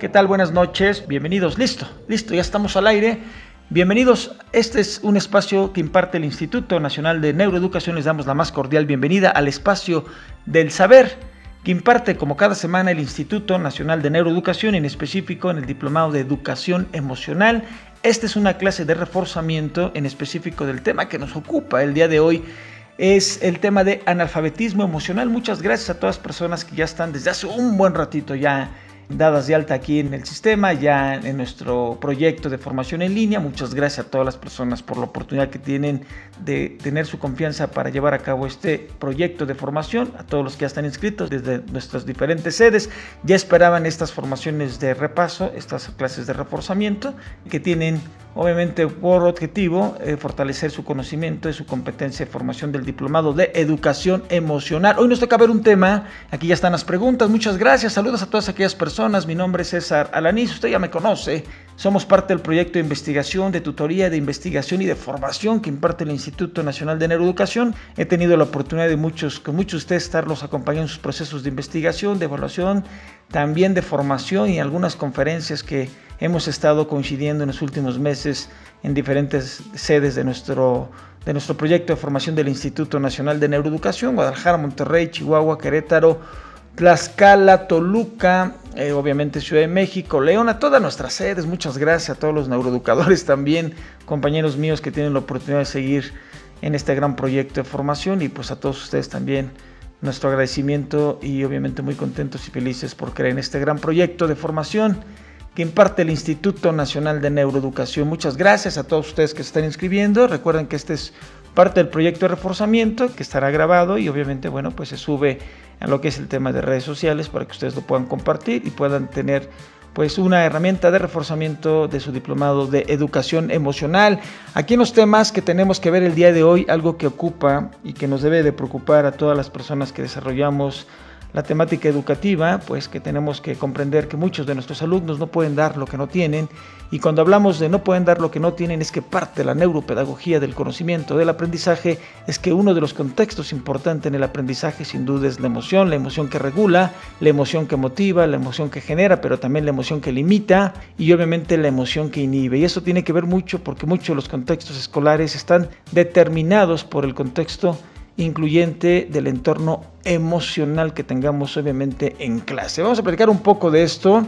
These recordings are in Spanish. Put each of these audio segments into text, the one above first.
¿Qué tal? Buenas noches, bienvenidos. Listo, ya estamos al aire. Bienvenidos, este es un espacio que imparte el Instituto Nacional de Neuroeducación. Les damos la más cordial bienvenida al espacio del saber que imparte como cada semana el Instituto Nacional de Neuroeducación, en específico en el Diplomado de Educación Emocional. Esta es una clase de reforzamiento en específico del tema que nos ocupa el día de hoy. Es el tema de analfabetismo emocional. Muchas gracias a todas las personas que ya están desde hace un buen ratito ya dadas de alta aquí en el sistema, ya en nuestro proyecto de formación en línea. Muchas gracias a todas las personas por la oportunidad que tienen de tener su confianza para llevar a cabo este proyecto de formación. A todos los que ya están inscritos desde nuestras diferentes sedes, ya esperaban estas formaciones de repaso, estas clases de reforzamiento que tienen obviamente por objetivo fortalecer su conocimiento y su competencia de formación del Diplomado de Educación Emocional. Hoy nos toca ver un tema, aquí ya están las preguntas. Muchas gracias, saludos a todas aquellas personas. Mi nombre es César Alanís, usted ya me conoce. Somos parte del proyecto de investigación, de tutoría, de investigación y de formación que imparte el Instituto Nacional de Neuroeducación. He tenido la oportunidad de con muchos de ustedes estarlos acompañando en sus procesos de investigación, de evaluación, también de formación y algunas conferencias que hemos estado coincidiendo en los últimos meses en diferentes sedes de nuestro proyecto de formación del Instituto Nacional de Neuroeducación: Guadalajara, Monterrey, Chihuahua, Querétaro, Tlaxcala, Toluca, obviamente Ciudad de México, León, a todas nuestras sedes. Muchas gracias a todos los neuroeducadores también, compañeros míos que tienen la oportunidad de seguir en este gran proyecto de formación, y pues a todos ustedes también nuestro agradecimiento y obviamente muy contentos y felices por creer en este gran proyecto de formación que imparte el Instituto Nacional de Neuroeducación. Muchas gracias a todos ustedes que se están inscribiendo. Recuerden que este es parte del proyecto de reforzamiento que estará grabado y obviamente, bueno, pues se sube a lo que es el tema de redes sociales para que ustedes lo puedan compartir y puedan tener pues una herramienta de reforzamiento de su diplomado de educación emocional. Aquí en los temas que tenemos que ver el día de hoy, algo que ocupa y que nos debe de preocupar a todas las personas que desarrollamos la temática educativa, pues que tenemos que comprender que muchos de nuestros alumnos no pueden dar lo que no tienen, y cuando hablamos de no pueden dar lo que no tienen es que parte de la neuropedagogía del conocimiento, del aprendizaje, es que uno de los contextos importantes en el aprendizaje sin duda es la emoción que regula, la emoción que motiva, la emoción que genera, pero también la emoción que limita y obviamente la emoción que inhibe. Y eso tiene que ver mucho porque muchos de los contextos escolares están determinados por el contexto incluyente del entorno emocional que tengamos obviamente en clase. Vamos a platicar un poco de esto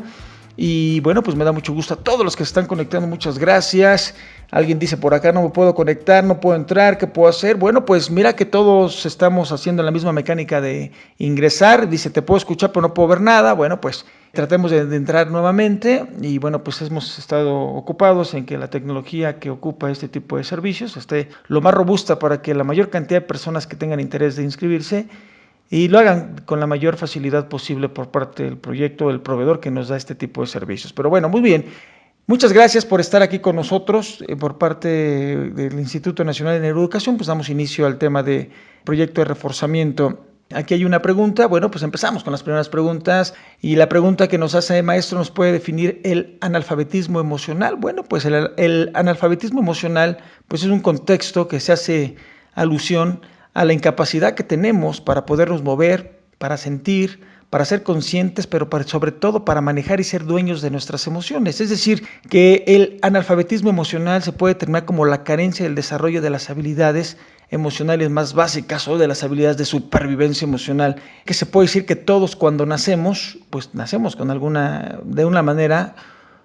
y bueno, pues me da mucho gusto a todos los que se están conectando. Muchas gracias. Alguien dice por acá: no me puedo conectar, no puedo entrar, ¿qué puedo hacer? Bueno, pues mira que todos estamos haciendo la misma mecánica de ingresar. Dice: te puedo escuchar pero no puedo ver nada. Bueno, pues tratemos de entrar nuevamente y bueno, pues hemos estado ocupados en que la tecnología que ocupa este tipo de servicios esté lo más robusta para que la mayor cantidad de personas que tengan interés de inscribirse y lo hagan con la mayor facilidad posible por parte del proyecto o del proveedor que nos da este tipo de servicios. Pero bueno, muy bien. Muchas gracias por estar aquí con nosotros por parte del Instituto Nacional de Neuroeducación. Pues damos inicio al tema de proyecto de reforzamiento. Aquí hay una pregunta. Bueno, pues empezamos con las primeras preguntas. Y la pregunta que nos hace el maestro: ¿nos puede definir el analfabetismo emocional? Bueno, pues el analfabetismo emocional pues es un contexto que se hace alusión a la incapacidad que tenemos para podernos mover, para sentir, para ser conscientes, pero sobre todo para manejar y ser dueños de nuestras emociones. Es decir, que el analfabetismo emocional se puede determinar como la carencia del desarrollo de las habilidades emocionales más básicas o de las habilidades de supervivencia emocional, que se puede decir que todos cuando nacemos, pues nacemos con de una manera,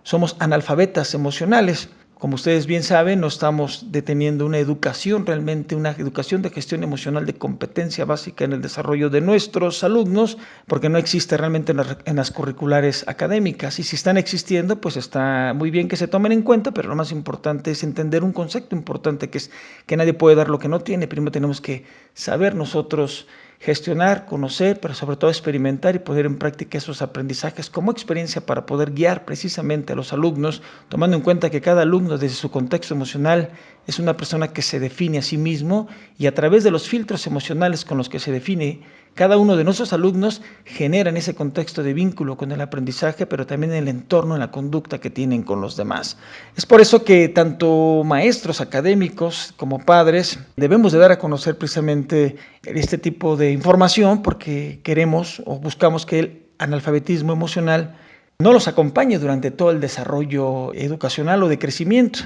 somos analfabetas emocionales. Como ustedes bien saben, no estamos deteniendo una educación, realmente una educación de gestión emocional de competencia básica en el desarrollo de nuestros alumnos, porque no existe realmente en las curriculares académicas. Y si están existiendo, pues está muy bien que se tomen en cuenta, pero lo más importante es entender un concepto importante que es que nadie puede dar lo que no tiene. Primero tenemos que saber nosotros gestionar, conocer, pero sobre todo experimentar y poner en práctica esos aprendizajes como experiencia para poder guiar precisamente a los alumnos, tomando en cuenta que cada alumno desde su contexto emocional es una persona que se define a sí mismo, y a través de los filtros emocionales con los que se define cada uno de nuestros alumnos generan ese contexto de vínculo con el aprendizaje, pero también en el entorno, en la conducta que tienen con los demás. Es por eso que tanto maestros académicos como padres debemos de dar a conocer precisamente este tipo de información, porque queremos o buscamos que el analfabetismo emocional no los acompañe durante todo el desarrollo educacional o de crecimiento.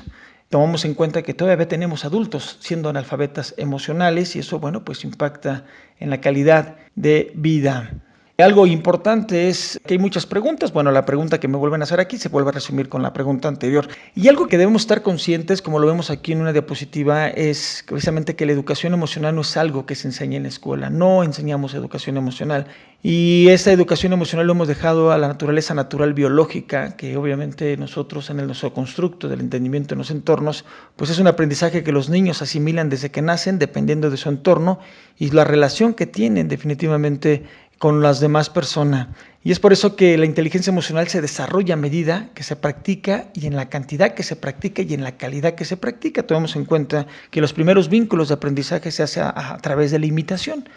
Tomamos en cuenta que todavía tenemos adultos siendo analfabetas emocionales y eso, bueno, pues impacta en la calidad de vida. Algo importante es que hay muchas preguntas. Bueno, la pregunta que me vuelven a hacer aquí se vuelve a resumir con la pregunta anterior. Y algo que debemos estar conscientes, como lo vemos aquí en una diapositiva, es precisamente que la educación emocional no es algo que se enseña en la escuela. No enseñamos educación emocional. Y esa educación emocional lo hemos dejado a la naturaleza natural biológica, que obviamente nosotros en nuestro constructo del entendimiento en los entornos, pues es un aprendizaje que los niños asimilan desde que nacen, dependiendo de su entorno y la relación que tienen definitivamente con las demás personas. Y es por eso que la inteligencia emocional se desarrolla a medida que se practica y en la cantidad que se practica y en la calidad que se practica. Tomemos en cuenta que los primeros vínculos de aprendizaje se hacen a través de la imitación.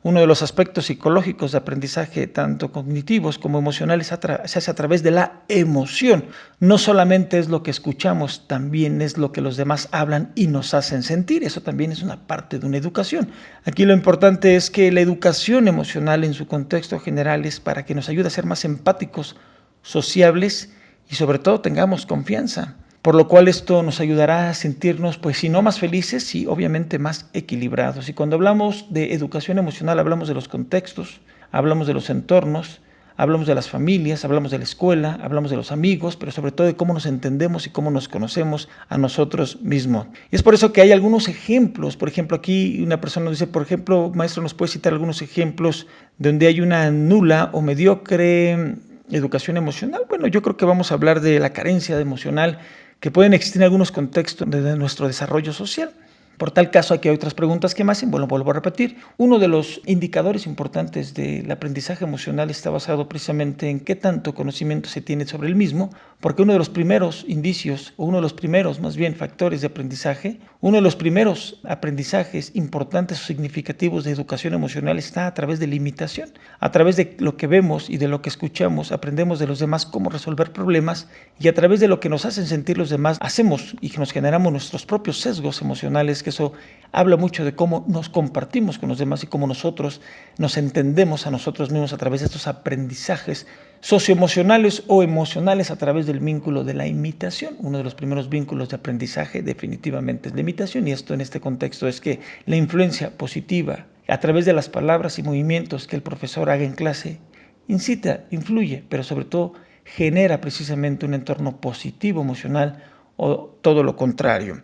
Uno de los aspectos psicológicos de aprendizaje, tanto cognitivos como emocionales, se hace a través de la emoción. No solamente es lo que escuchamos, también es lo que los demás hablan y nos hacen sentir. Eso también es una parte de una educación. Aquí lo importante es que la educación emocional en su contexto general es para que nos ayude a ser más empáticos, sociables y sobre todo tengamos confianza. Por lo cual esto nos ayudará a sentirnos, pues si no más felices, sí, obviamente más equilibrados. Y cuando hablamos de educación emocional, hablamos de los contextos, hablamos de los entornos, hablamos de las familias, hablamos de la escuela, hablamos de los amigos, pero sobre todo de cómo nos entendemos y cómo nos conocemos a nosotros mismos. Y es por eso que hay algunos ejemplos. Por ejemplo, aquí una persona nos dice, por ejemplo, maestro, ¿nos puede citar algunos ejemplos donde hay una nula o mediocre educación emocional? Bueno, yo creo que vamos a hablar de la carencia emocional que pueden existir en algunos contextos de nuestro desarrollo social. Por tal caso, aquí hay otras preguntas que me hacen, bueno, vuelvo a repetir. Uno de los indicadores importantes del aprendizaje emocional está basado precisamente en qué tanto conocimiento se tiene sobre el mismo, porque uno de los primeros indicios, o uno de los primeros, más bien, factores de aprendizaje, uno de los primeros aprendizajes importantes o significativos de educación emocional está a través de la imitación. A través de lo que vemos y de lo que escuchamos, aprendemos de los demás cómo resolver problemas y a través de lo que nos hacen sentir los demás, hacemos y nos generamos nuestros propios sesgos emocionales, que eso habla mucho de cómo nos compartimos con los demás y cómo nosotros nos entendemos a nosotros mismos a través de estos aprendizajes socioemocionales o emocionales a través del vínculo de la imitación. Uno de los primeros vínculos de aprendizaje definitivamente es la imitación, y esto en este contexto es que la influencia positiva a través de las palabras y movimientos que el profesor haga en clase incita, influye, pero sobre todo genera precisamente un entorno positivo emocional o todo lo contrario.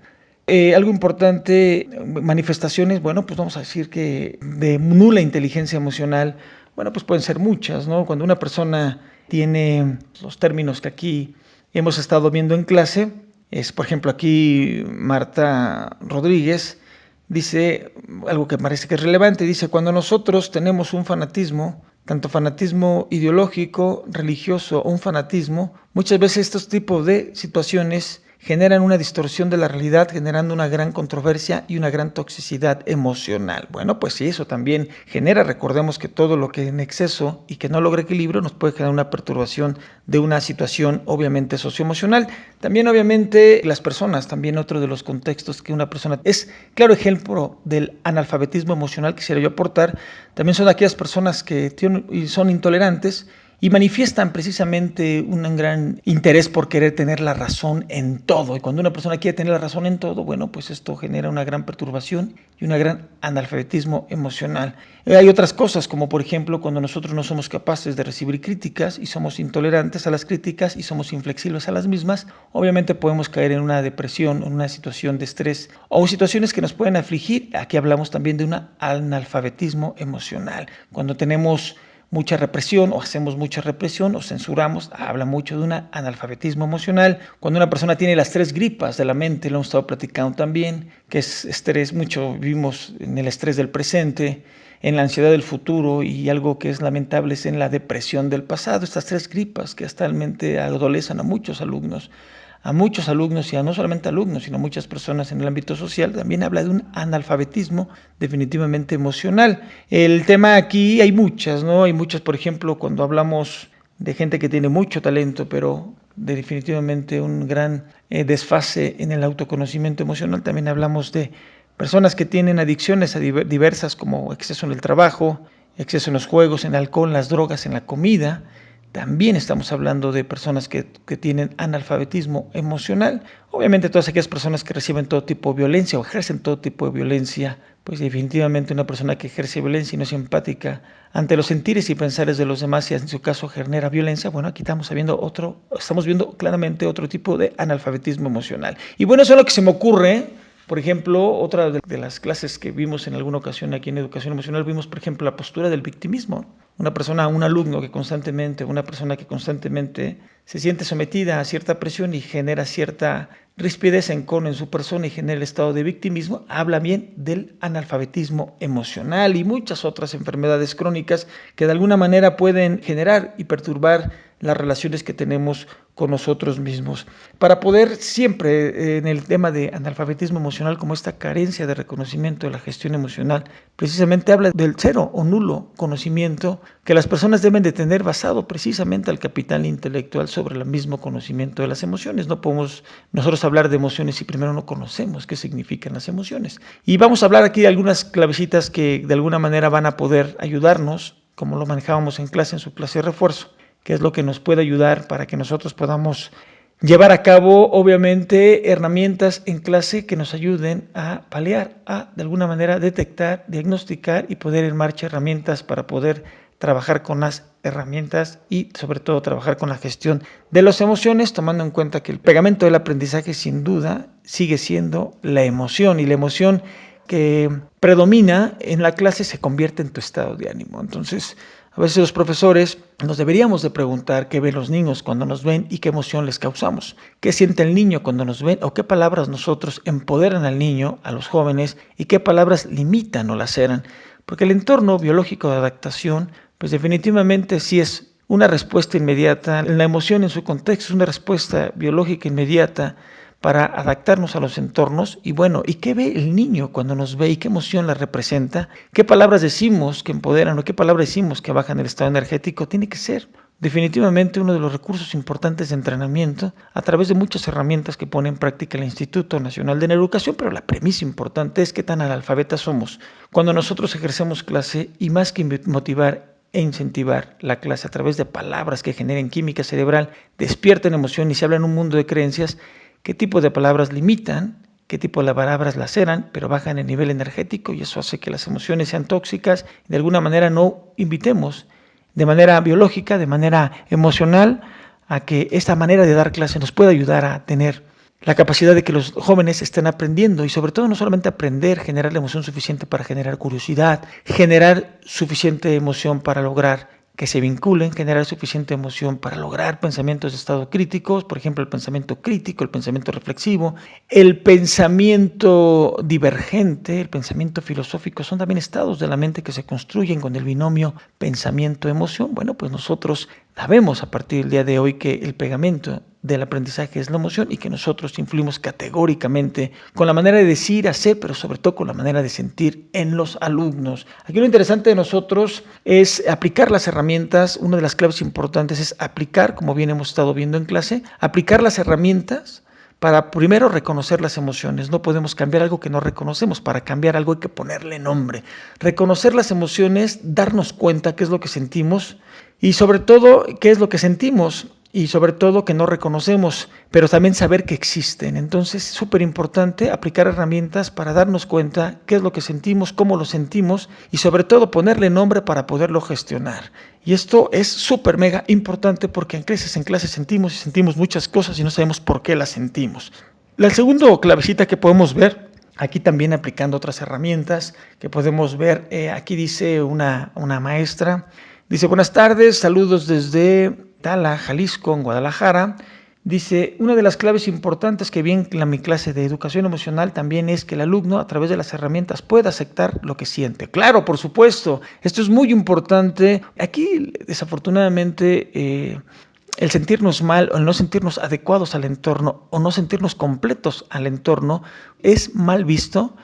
Algo importante, manifestaciones, bueno, pues vamos a decir que de nula inteligencia emocional, bueno, pues pueden ser muchas, ¿no? Cuando una persona tiene los términos que aquí hemos estado viendo en clase, es, por ejemplo, aquí Marta Rodríguez dice algo que parece que es relevante, dice, cuando nosotros tenemos un fanatismo, tanto fanatismo ideológico, religioso o un fanatismo, muchas veces estos tipos de situaciones generan una distorsión de la realidad, generando una gran controversia y una gran toxicidad emocional. Bueno, pues sí, eso también genera, recordemos que todo lo que en exceso y que no logra equilibrio nos puede generar una perturbación de una situación obviamente socioemocional. También obviamente las personas, también otro de los contextos que una persona es, claro ejemplo del analfabetismo emocional que quisiera yo aportar, también son aquellas personas que son intolerantes y manifiestan precisamente un gran interés por querer tener la razón en todo. Y cuando una persona quiere tener la razón en todo, bueno, pues esto genera una gran perturbación y un gran analfabetismo emocional. Hay otras cosas, como por ejemplo, cuando nosotros no somos capaces de recibir críticas y somos intolerantes a las críticas y somos inflexibles a las mismas, obviamente podemos caer en una depresión, en una situación de estrés o situaciones que nos pueden afligir. Aquí hablamos también de un analfabetismo emocional. Cuando tenemos mucha represión o hacemos mucha represión o censuramos, habla mucho de un analfabetismo emocional. Cuando una persona tiene las 3 gripas de la mente, lo hemos estado platicando también, que es estrés, mucho vivimos en el estrés del presente, en la ansiedad del futuro y algo que es lamentable es en la depresión del pasado. Estas 3 gripas que actualmente adolecen a muchos alumnos y a no solamente alumnos, sino a muchas personas en el ámbito social, también habla de un analfabetismo definitivamente emocional. El tema aquí hay muchas, ¿no? Hay muchas, por ejemplo, cuando hablamos de gente que tiene mucho talento, pero definitivamente un gran desfase en el autoconocimiento emocional, también hablamos de personas que tienen adicciones diversas como exceso en el trabajo, exceso en los juegos, en el alcohol, en las drogas, en la comida. También estamos hablando de personas que tienen analfabetismo emocional. Obviamente todas aquellas personas que reciben todo tipo de violencia o ejercen todo tipo de violencia, pues definitivamente una persona que ejerce violencia y no es empática ante los sentires y pensares de los demás y en su caso genera violencia, bueno, aquí estamos viendo claramente otro tipo de analfabetismo emocional. Y bueno, eso es lo que se me ocurre. Por ejemplo, otra de las clases que vimos en alguna ocasión aquí en Educación Emocional, vimos, por ejemplo, la postura del victimismo. Un alumno una persona que constantemente se siente sometida a cierta presión y genera cierta rispidez en su persona y genera el estado de victimismo, habla bien del analfabetismo emocional y muchas otras enfermedades crónicas que de alguna manera pueden generar y perturbar las relaciones que tenemos con nosotros mismos. Para poder siempre, en el tema de analfabetismo emocional, como esta carencia de reconocimiento de la gestión emocional, precisamente habla del cero o nulo conocimiento que las personas deben de tener basado precisamente al capital intelectual sobre el mismo conocimiento de las emociones. No podemos nosotros hablar de emociones si primero no conocemos qué significan las emociones. Y vamos a hablar aquí de algunas clavecitas que de alguna manera van a poder ayudarnos, como lo manejábamos en clase, en su clase de refuerzo, que es lo que nos puede ayudar para que nosotros podamos llevar a cabo, obviamente, herramientas en clase que nos ayuden a paliar, de alguna manera, detectar, diagnosticar y poner en marcha herramientas para poder trabajar con las herramientas y, sobre todo, trabajar con la gestión de las emociones, tomando en cuenta que el pegamento del aprendizaje, sin duda, sigue siendo la emoción, y la emoción que predomina en la clase se convierte en tu estado de ánimo. Entonces, a veces los profesores nos deberíamos de preguntar qué ven los niños cuando nos ven y qué emoción les causamos, qué siente el niño cuando nos ven o qué palabras nosotros empoderan al niño, a los jóvenes, y qué palabras limitan o laceran. Porque el entorno biológico de adaptación, pues definitivamente sí es una respuesta inmediata. La emoción en su contexto es una respuesta biológica inmediata para adaptarnos a los entornos. Y bueno, ¿y qué ve el niño cuando nos ve y qué emoción la representa? ¿Qué palabras decimos que empoderan o qué palabras decimos que bajan el estado energético? Tiene que ser definitivamente uno de los recursos importantes de entrenamiento a través de muchas herramientas que pone en práctica el Instituto Nacional de Neuroeducación, pero la premisa importante es qué tan analfabetas somos cuando nosotros ejercemos clase, y más que motivar e incentivar la clase a través de palabras que generen química cerebral, despierten emoción y se habla en un mundo de creencias. ¿Qué tipo de palabras limitan? ¿Qué tipo de palabras laceran, pero bajan el nivel energético? Y eso hace que las emociones sean tóxicas. De alguna manera no invitemos de manera biológica, de manera emocional, a que esta manera de dar clase nos pueda ayudar a tener la capacidad de que los jóvenes estén aprendiendo y sobre todo no solamente aprender, generar la emoción suficiente para generar curiosidad, generar suficiente emoción para lograr que se vinculen, generar suficiente emoción para lograr pensamientos de estado críticos, por ejemplo, el pensamiento crítico, el pensamiento reflexivo, el pensamiento divergente, el pensamiento filosófico, son también estados de la mente que se construyen con el binomio pensamiento-emoción. Bueno, pues nosotros sabemos a partir del día de hoy que el pegamento del aprendizaje es la emoción y que nosotros influimos categóricamente con la manera de decir, hacer, pero sobre todo con la manera de sentir en los alumnos. Aquí lo interesante de nosotros es aplicar las herramientas. Una de las claves importantes es aplicar, como bien hemos estado viendo en clase, aplicar las herramientas para primero reconocer las emociones. No podemos cambiar algo que no reconocemos. Para cambiar algo hay que ponerle nombre. Reconocer las emociones, darnos cuenta qué es lo que sentimos y sobre todo qué es lo que sentimos y sobre todo que no reconocemos, pero también saber que existen. Entonces es súper importante aplicar herramientas para darnos cuenta qué es lo que sentimos, cómo lo sentimos y sobre todo ponerle nombre para poderlo gestionar. Y esto es súper mega importante porque en clase sentimos muchas cosas y no sabemos por qué las sentimos. La segunda clavecita que podemos ver, aquí también aplicando otras herramientas que podemos ver, aquí dice una maestra, dice: buenas tardes, saludos desde Tala, Jalisco, en Guadalajara. Dice, una de las claves importantes que vi en mi clase de educación emocional también es que el alumno a través de las herramientas pueda aceptar lo que siente. Claro, por supuesto, esto es muy importante. Aquí, desafortunadamente, el sentirnos mal o el no sentirnos adecuados al entorno o no sentirnos completos al entorno es mal visto.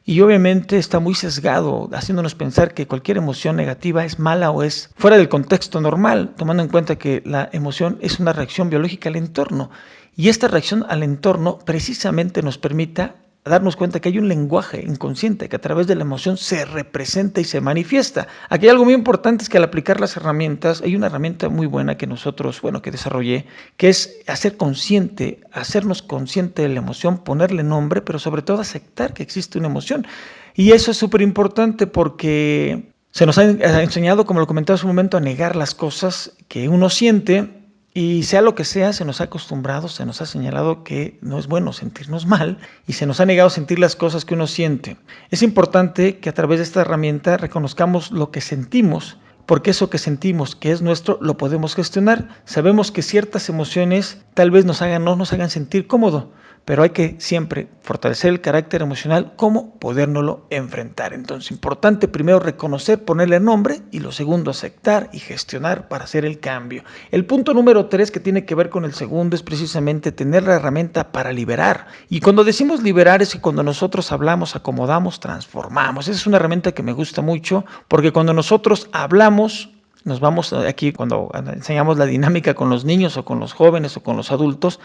Y obviamente está muy sesgado, haciéndonos pensar que cualquier emoción negativa es mala o es fuera del contexto normal, tomando en cuenta que la emoción es una reacción biológica al entorno. Y esta reacción al entorno precisamente nos permite a darnos cuenta que hay un lenguaje inconsciente que a través de la emoción se representa y se manifiesta. Aquí hay algo muy importante, es que al aplicar las herramientas, hay una herramienta muy buena que nosotros, que desarrollé, que es hacernos consciente de la emoción, ponerle nombre, pero sobre todo aceptar que existe una emoción. Y eso es súper importante porque se nos ha enseñado, como lo comentaba hace un momento, a negar las cosas que uno siente. Y sea lo que sea, se nos ha acostumbrado, se nos ha señalado que no es bueno sentirnos mal y se nos ha negado sentir las cosas que uno siente. Es importante que a través de esta herramienta reconozcamos lo que sentimos, porque eso que sentimos, que es nuestro, lo podemos gestionar. Sabemos que ciertas emociones tal vez no nos hagan sentir cómodo, pero hay que siempre fortalecer el carácter emocional, cómo podérnoslo enfrentar. Entonces, importante primero reconocer, ponerle nombre, y lo segundo, aceptar y gestionar para hacer el cambio. El punto número 3, que tiene que ver con el segundo, es precisamente tener la herramienta para liberar. Y cuando decimos liberar es que cuando nosotros hablamos, acomodamos, transformamos. Esa es una herramienta que me gusta mucho, porque cuando nosotros hablamos, nos vamos aquí, cuando enseñamos la dinámica con los niños o con los jóvenes o con los adultos,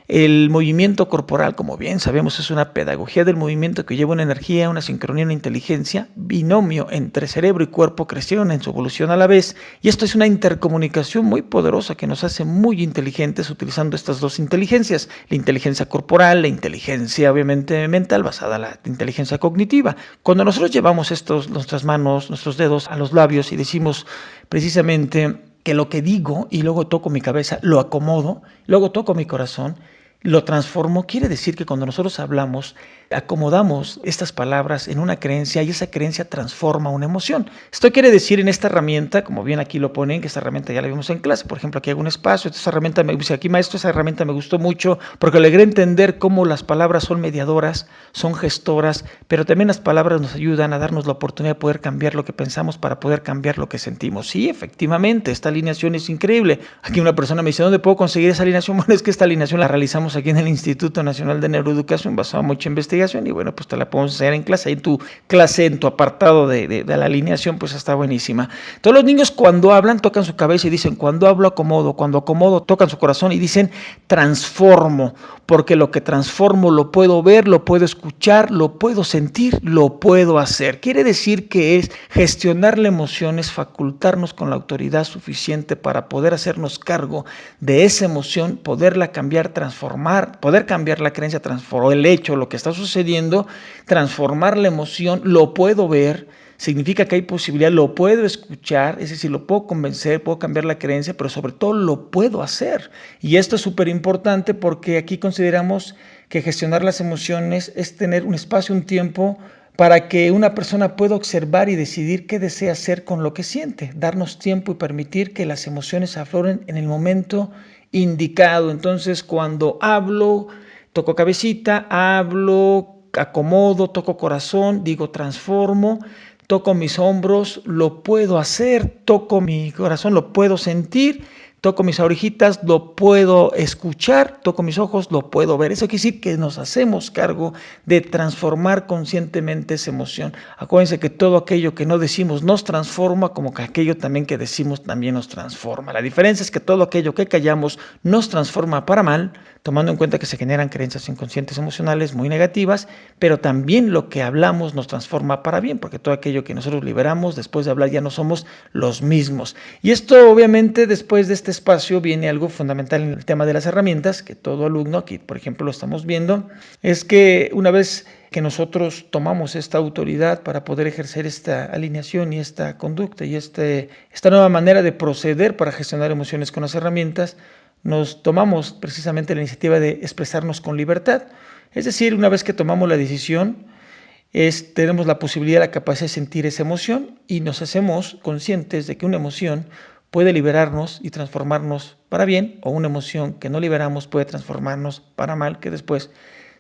el movimiento corporal, como bien sabemos, es una pedagogía del movimiento que lleva una energía, una sincronía, una inteligencia, binomio entre cerebro y cuerpo crecieron en su evolución a la vez, y esto es una intercomunicación muy poderosa que nos hace muy inteligentes utilizando estas dos inteligencias, la inteligencia corporal, la inteligencia obviamente mental basada en la inteligencia cognitiva. Cuando nosotros llevamos nuestras manos, nuestros dedos a los labios y decimos precisamente que lo que digo y luego toco mi cabeza, lo acomodo, luego toco mi corazón, lo transformo, quiere decir que cuando nosotros hablamos, acomodamos estas palabras en una creencia y esa creencia transforma una emoción. Esto quiere decir en esta herramienta, como bien aquí lo ponen, que esta herramienta ya la vimos en clase, por ejemplo, aquí hago un espacio, esta herramienta me dice aquí maestro, esa herramienta me gustó mucho porque logré entender cómo las palabras son mediadoras, son gestoras, pero también las palabras nos ayudan a darnos la oportunidad de poder cambiar lo que pensamos para poder cambiar lo que sentimos. Sí, efectivamente, esta alineación es increíble. Aquí una persona me dice, ¿dónde puedo conseguir esa alineación? Bueno, es que esta alineación la realizamos aquí en el Instituto Nacional de Neuroeducación, basado en mucha investigación, y bueno, pues te la podemos hacer en clase. Ahí tu clase, en tu apartado de la alineación, pues está buenísima. Todos los niños cuando hablan tocan su cabeza y dicen, cuando hablo acomodo, cuando acomodo tocan su corazón y dicen, transformo, porque lo que transformo lo puedo ver, lo puedo escuchar, lo puedo sentir, lo puedo hacer. Quiere decir que es gestionar la emoción, es facultarnos con la autoridad suficiente para poder hacernos cargo de esa emoción, poderla cambiar, transformar, poder cambiar la creencia, transformar el hecho, lo que está sucediendo, transformar la emoción, lo puedo ver, significa que hay posibilidad, lo puedo escuchar, es decir, lo puedo convencer, puedo cambiar la creencia, pero sobre todo lo puedo hacer. Y esto es súper importante porque aquí consideramos que gestionar las emociones es tener un espacio, un tiempo para que una persona pueda observar y decidir qué desea hacer con lo que siente, darnos tiempo y permitir que las emociones afloren en el momento indicado. Entonces, cuando hablo, toco cabecita, hablo, acomodo, toco corazón, digo transformo, toco mis hombros, lo puedo hacer, toco mi corazón, lo puedo sentir, toco mis orejitas, lo puedo escuchar, toco mis ojos, lo puedo ver. Eso quiere decir que nos hacemos cargo de transformar conscientemente esa emoción. Acuérdense que todo aquello que no decimos nos transforma, como que aquello también que decimos también nos transforma. La diferencia es que todo aquello que callamos nos transforma para mal, tomando en cuenta que se generan creencias inconscientes emocionales muy negativas, pero también lo que hablamos nos transforma para bien, porque todo aquello que nosotros liberamos después de hablar ya no somos los mismos. Y esto obviamente después de este espacio viene algo fundamental en el tema de las herramientas, que todo alumno, aquí por ejemplo lo estamos viendo, es que una vez que nosotros tomamos esta autoridad para poder ejercer esta alineación y esta conducta y esta nueva manera de proceder para gestionar emociones con las herramientas, nos tomamos precisamente la iniciativa de expresarnos con libertad. Es decir, una vez que tomamos la decisión, tenemos la posibilidad, la capacidad de sentir esa emoción y nos hacemos conscientes de que una emoción puede liberarnos y transformarnos para bien, o una emoción que no liberamos puede transformarnos para mal, que después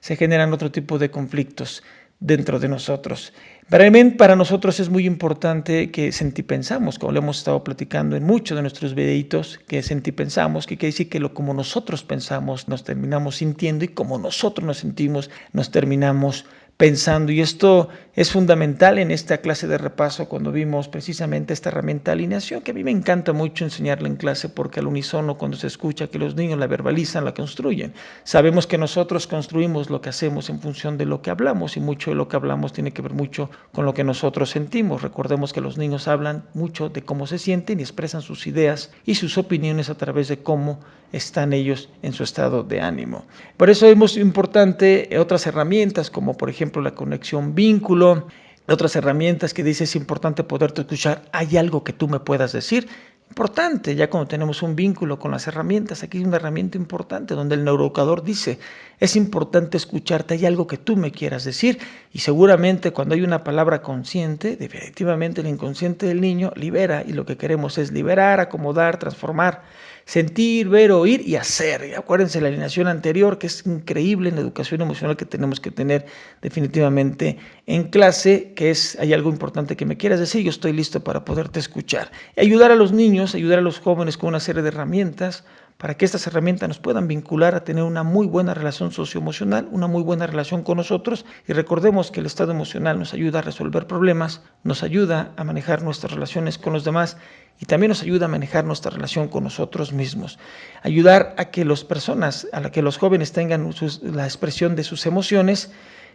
se generan otro tipo de conflictos dentro de nosotros. Para nosotros es muy importante que sentipensamos, como lo hemos estado platicando en muchos de nuestros videitos, que sentipensamos, que quiere decir que como nosotros pensamos nos terminamos sintiendo y como nosotros nos sentimos nos terminamos pensando. Y esto es fundamental en esta clase de repaso cuando vimos precisamente esta herramienta de alineación, que a mí me encanta mucho enseñarla en clase porque al unísono, cuando se escucha que los niños la verbalizan, la construyen. Sabemos que nosotros construimos lo que hacemos en función de lo que hablamos, y mucho de lo que hablamos tiene que ver mucho con lo que nosotros sentimos. Recordemos que los niños hablan mucho de cómo se sienten y expresan sus ideas y sus opiniones a través de cómo están ellos en su estado de ánimo. Por eso es importante otras herramientas, como por ejemplo la conexión vínculo, otras herramientas que dice es importante poderte escuchar. ¿Hay algo que tú me puedas decir? Importante, ya cuando tenemos un vínculo con las herramientas, aquí hay una herramienta importante donde el neuroeducador dice, es importante escucharte, hay algo que tú me quieras decir, y seguramente cuando hay una palabra consciente, definitivamente el inconsciente del niño libera, y lo que queremos es liberar, acomodar, transformar, sentir, ver, oír y hacer. Y acuérdense la alineación anterior, que es increíble en la educación emocional que tenemos que tener definitivamente en clase, que es, hay algo importante que me quieras decir, yo estoy listo para poderte escuchar. Y ayudar a los niños, ayudar a los jóvenes con una serie de herramientas para que estas herramientas nos puedan vincular a tener una muy buena relación socioemocional, una muy buena relación con nosotros. Y recordemos que el estado emocional nos ayuda a resolver problemas, nos ayuda a manejar nuestras relaciones con los demás y también nos ayuda a manejar nuestra relación con nosotros mismos. Ayudar a que las personas, a que los jóvenes tengan la expresión de sus emociones.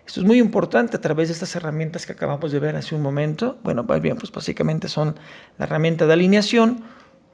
Esto es muy importante a través de estas herramientas que acabamos de ver hace un momento. Bueno, pues bien, pues básicamente son la herramienta de alineación,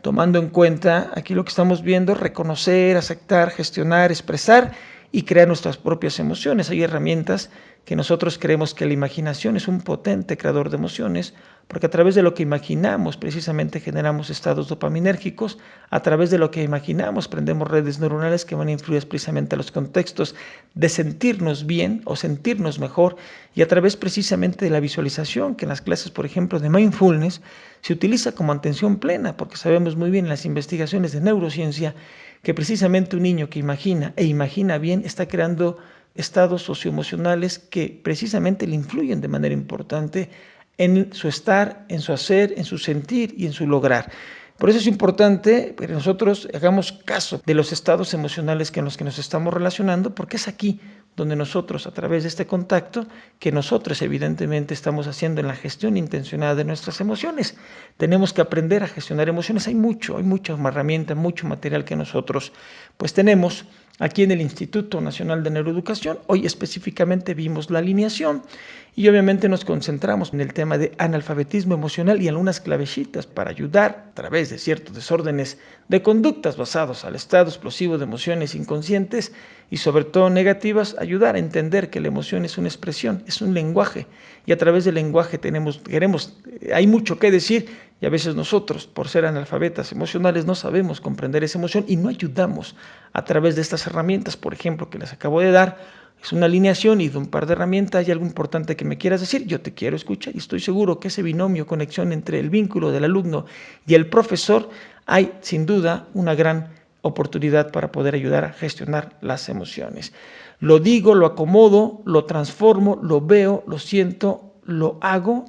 tomando en cuenta aquí lo que estamos viendo, reconocer, aceptar, gestionar, expresar y crear nuestras propias emociones. Hay herramientas que nosotros creemos que la imaginación es un potente creador de emociones, porque a través de lo que imaginamos precisamente generamos estados dopaminérgicos, a través de lo que imaginamos prendemos redes neuronales que van a influir precisamente a los contextos de sentirnos bien o sentirnos mejor, y a través precisamente de la visualización, que en las clases, por ejemplo, de mindfulness, se utiliza como atención plena, porque sabemos muy bien en las investigaciones de neurociencia que precisamente un niño que imagina e imagina bien está creando estados socioemocionales que precisamente le influyen de manera importante en su estar, en su hacer, en su sentir y en su lograr. Por eso es importante que nosotros hagamos caso de los estados emocionales con los que nos estamos relacionando, porque es aquí donde nosotros, a través de este contacto, que nosotros evidentemente estamos haciendo en la gestión intencionada de nuestras emociones. Tenemos que aprender a gestionar emociones. Hay mucha herramienta, mucho material que nosotros pues tenemos aquí en el Instituto Nacional de Neuroeducación. Hoy específicamente vimos la alineación y obviamente nos concentramos en el tema de analfabetismo emocional y algunas clavecitas para ayudar a través de ciertos desórdenes de conductas basados al estado explosivo de emociones inconscientes y sobre todo negativas, ayudar a entender que la emoción es una expresión, es un lenguaje, y a través del lenguaje hay mucho que decir, y a veces nosotros, por ser analfabetas emocionales, no sabemos comprender esa emoción y no ayudamos a través de estas herramientas, por ejemplo, que les acabo de dar. Es una alineación y de un par de herramientas. Hay algo importante que me quieras decir, yo te quiero escuchar, y estoy seguro que ese binomio, conexión entre el vínculo del alumno y el profesor, hay sin duda una gran oportunidad para poder ayudar a gestionar las emociones. Lo digo, lo acomodo, lo transformo, lo veo, lo siento, lo hago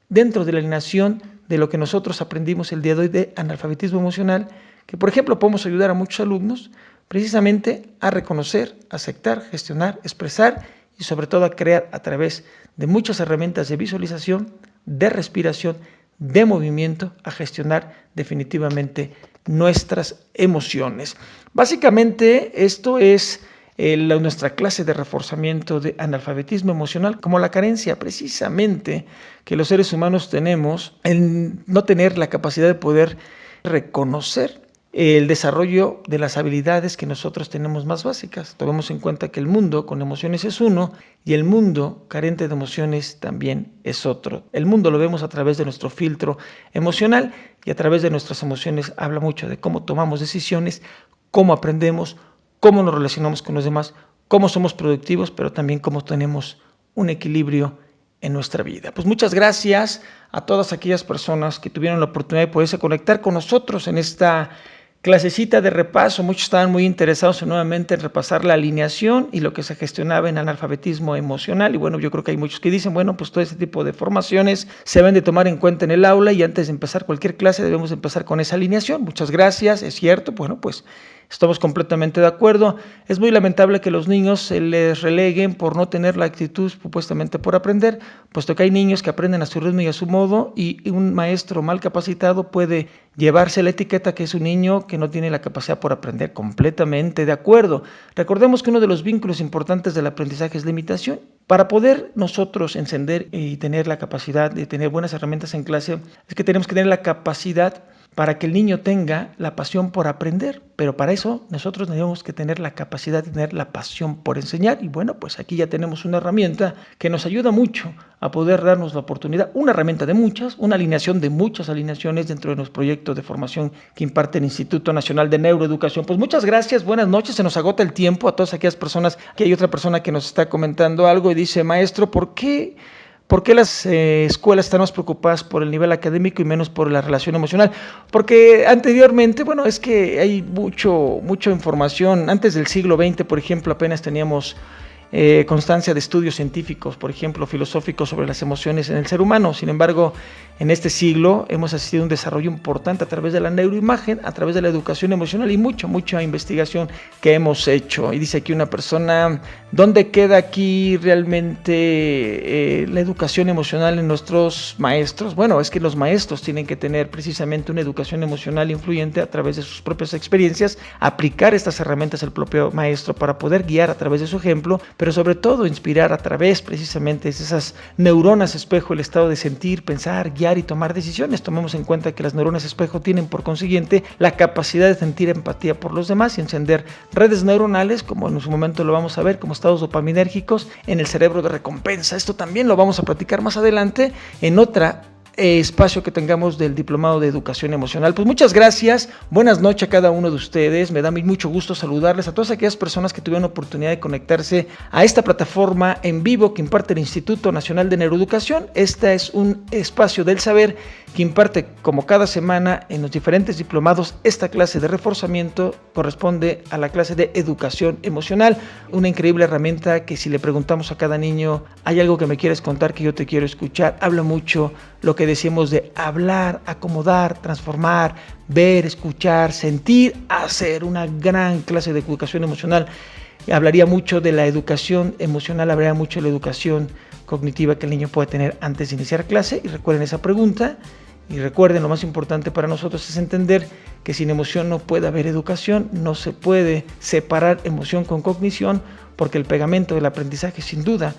dentro de la alineación de lo que nosotros aprendimos el día de hoy de analfabetismo emocional, que por ejemplo podemos ayudar a muchos alumnos precisamente a reconocer, aceptar, gestionar, expresar y sobre todo a crear a través de muchas herramientas de visualización, de respiración, de movimiento, a gestionar definitivamente nuestras emociones. Básicamente esto es nuestra clase de reforzamiento de analfabetismo emocional, como la carencia precisamente que los seres humanos tenemos en no tener la capacidad de poder reconocer el desarrollo de las habilidades que nosotros tenemos más básicas. Tomemos en cuenta que el mundo con emociones es uno y el mundo carente de emociones también es otro. El mundo lo vemos a través de nuestro filtro emocional y a través de nuestras emociones habla mucho de cómo tomamos decisiones, cómo aprendemos, cómo nos relacionamos con los demás, cómo somos productivos, pero también cómo tenemos un equilibrio en nuestra vida. Pues muchas gracias a todas aquellas personas que tuvieron la oportunidad de poderse conectar con nosotros en esta clasecita de repaso. Muchos estaban muy interesados nuevamente en repasar la alineación y lo que se gestionaba en analfabetismo emocional. Y bueno, yo creo que hay muchos que dicen, bueno, pues todo este tipo de formaciones se deben de tomar en cuenta en el aula y antes de empezar cualquier clase debemos empezar con esa alineación. Muchas gracias, es cierto, bueno, pues estamos completamente de acuerdo. Es muy lamentable que los niños se les releguen por no tener la actitud supuestamente por aprender, puesto que hay niños que aprenden a su ritmo y a su modo, y un maestro mal capacitado puede llevarse la etiqueta que es un niño que no tiene la capacidad por aprender. Completamente de acuerdo. Recordemos que uno de los vínculos importantes del aprendizaje es la imitación. Para poder nosotros encender y tener la capacidad de tener buenas herramientas en clase, es que tenemos que tener la capacidad para que el niño tenga la pasión por aprender, pero para eso nosotros tenemos que tener la capacidad de tener la pasión por enseñar. Y bueno, pues aquí ya tenemos una herramienta que nos ayuda mucho a poder darnos la oportunidad, una herramienta de muchas, una alineación de muchas alineaciones dentro de los proyectos de formación que imparte el Instituto Nacional de Neuroeducación. Pues muchas gracias, buenas noches, se nos agota el tiempo a todas aquellas personas. Aquí hay otra persona que nos está comentando algo y dice, maestro, ¿por qué las escuelas están más preocupadas por el nivel académico y menos por la relación emocional? Porque anteriormente, bueno, es que hay mucha información. Antes del siglo XX, por ejemplo, apenas teníamos constancia de estudios científicos, por ejemplo, filosóficos sobre las emociones en el ser humano. Sin embargo, en este siglo hemos asistido a un desarrollo importante a través de la neuroimagen, a través de la educación emocional y mucha investigación que hemos hecho. Y dice aquí una persona, ¿dónde queda aquí realmente la educación emocional en nuestros maestros? Bueno, es que los maestros tienen que tener precisamente una educación emocional influyente a través de sus propias experiencias, aplicar estas herramientas al propio maestro para poder guiar a través de su ejemplo, pero sobre todo inspirar a través precisamente de esas neuronas espejo el estado de sentir, pensar, guiar y tomar decisiones. Tomemos en cuenta que las neuronas espejo tienen por consiguiente la capacidad de sentir empatía por los demás y encender redes neuronales, como en su momento lo vamos a ver, como estados dopaminérgicos en el cerebro de recompensa. Esto también lo vamos a platicar más adelante en otra espacio que tengamos del Diplomado de Educación Emocional. Pues muchas gracias, buenas noches a cada uno de ustedes, me da mucho gusto saludarles a todas aquellas personas que tuvieron oportunidad de conectarse a esta plataforma en vivo que imparte el Instituto Nacional de Neuroeducación. Este es un espacio del saber que imparte como cada semana en los diferentes diplomados. Esta clase de reforzamiento corresponde a la clase de Educación Emocional, una increíble herramienta que si le preguntamos a cada niño, ¿hay algo que me quieres contar que yo te quiero escuchar? Habla mucho lo que decimos de hablar, acomodar, transformar, ver, escuchar, sentir, hacer. Una gran clase de educación emocional. Hablaría mucho de la educación emocional, hablaría mucho de la educación cognitiva que el niño puede tener antes de iniciar clase. Y recuerden esa pregunta. Y recuerden, lo más importante para nosotros es entender que sin emoción no puede haber educación, no se puede separar emoción con cognición, porque el pegamento del aprendizaje sin duda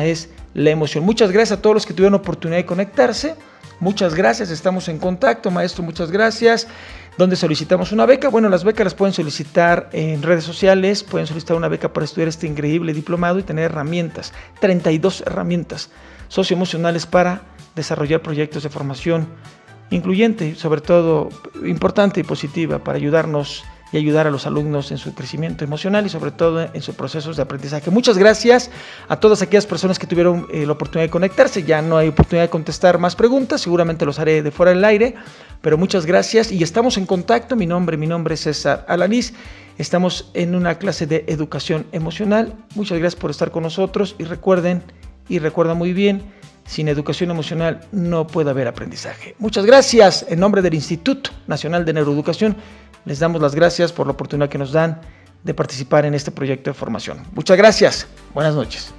es la emoción. Muchas gracias a todos los que tuvieron oportunidad de conectarse. Muchas gracias, estamos en contacto, maestro, muchas gracias. ¿Dónde solicitamos una beca? Bueno, las becas las pueden solicitar en redes sociales, pueden solicitar una beca para estudiar este increíble diplomado y tener herramientas, 32 herramientas socioemocionales para desarrollar proyectos de formación incluyente y sobre todo importante y positiva para ayudarnos y ayudar a los alumnos en su crecimiento emocional y sobre todo en sus procesos de aprendizaje. Muchas gracias a todas aquellas personas que tuvieron la oportunidad de conectarse. Ya no hay oportunidad de contestar más preguntas, seguramente los haré de fuera del aire, pero muchas gracias y estamos en contacto. Mi nombre es César Alanís. Estamos en una clase de educación emocional. Muchas gracias por estar con nosotros y recuerden muy bien, sin educación emocional no puede haber aprendizaje. Muchas gracias. En nombre del Instituto Nacional de Neuroeducación, les damos las gracias por la oportunidad que nos dan de participar en este proyecto de formación. Muchas gracias. Buenas noches.